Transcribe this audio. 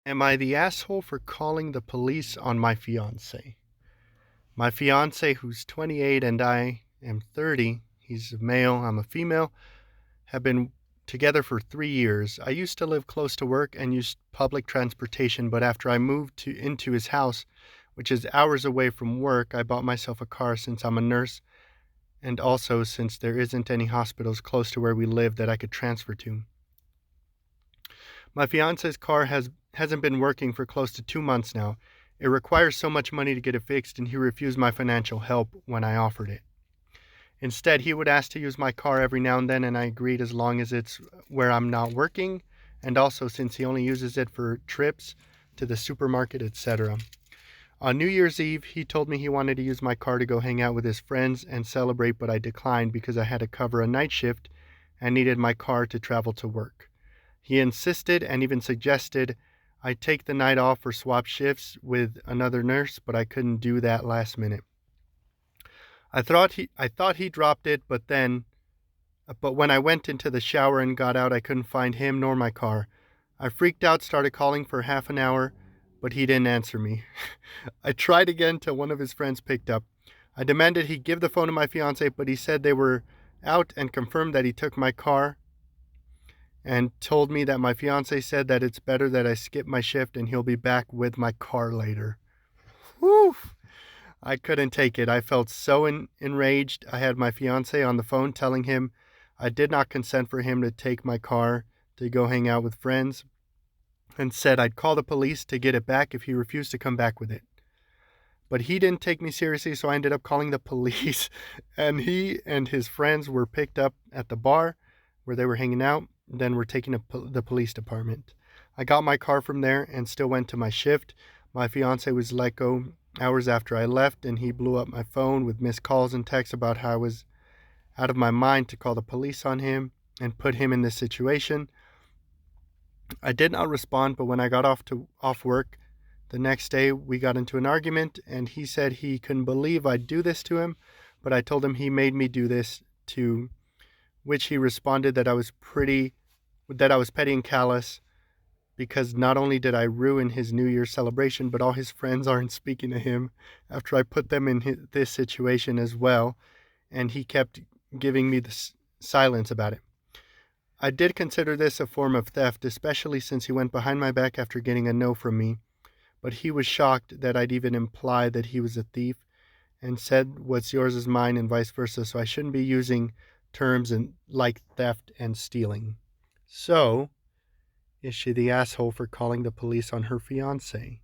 Am I the asshole for calling the police on my fiancé? My fiancé, who's 28 and I am 30, he's a male, I'm a female, have been together for 3 years. I used to live close to work and used public transportation, but after I moved into his house, which is hours away from work, I bought myself a car since I'm a nurse and also since there isn't any hospitals close to where we live that I could transfer to. My fiance's car hasn't been working for close to 2 months now. It requires so much money to get it fixed, and he refused my financial help when I offered it. Instead, he would ask to use my car every now and then, and I agreed as long as it's where I'm not working, and also since he only uses it for trips to the supermarket, etc. On New Year's Eve, he told me he wanted to use my car to go hang out with his friends and celebrate, but I declined because I had to cover a night shift and needed my car to travel to work. He insisted and even suggested I take the night off or swap shifts with another nurse, but I couldn't do that last minute. I thought he dropped it, but when I went into the shower and got out, I couldn't find him nor my car. I freaked out, started calling for half an hour, but he didn't answer me. I tried again till one of his friends picked up. I demanded he give the phone to my fiance, but he said they were out and confirmed that he took my car and told me that my fiance said that it's better that I skip my shift and he'll be back with my car later. Whew! I couldn't take it. I felt so enraged. I had my fiance on the phone telling him I did not consent for him to take my car to go hang out with friends and said I'd call the police to get it back if he refused to come back with it. But he didn't take me seriously, so I ended up calling the police, and he and his friends were picked up at the bar where they were hanging out, then were taken to the police department. I got my car from there and still went to my shift. My fiance was let go hours after I left, and he blew up my phone with missed calls and texts about how I was out of my mind to call the police on him and put him in this situation. I did not respond, but when I got off work the next day, we got into an argument, and he said he couldn't believe I'd do this to him, but I told him he made me do this, to which he responded that I was petty and callous because not only did I ruin his New Year's celebration, but all his friends aren't speaking to him after I put them in this situation as well, and he kept giving me the silence about it. I did consider this a form of theft, especially since he went behind my back after getting a no from me, but he was shocked that I'd even implied that he was a thief and said what's yours is mine and vice versa, so I shouldn't be using terms like theft and stealing. So, is she the asshole for calling the police on her fiance?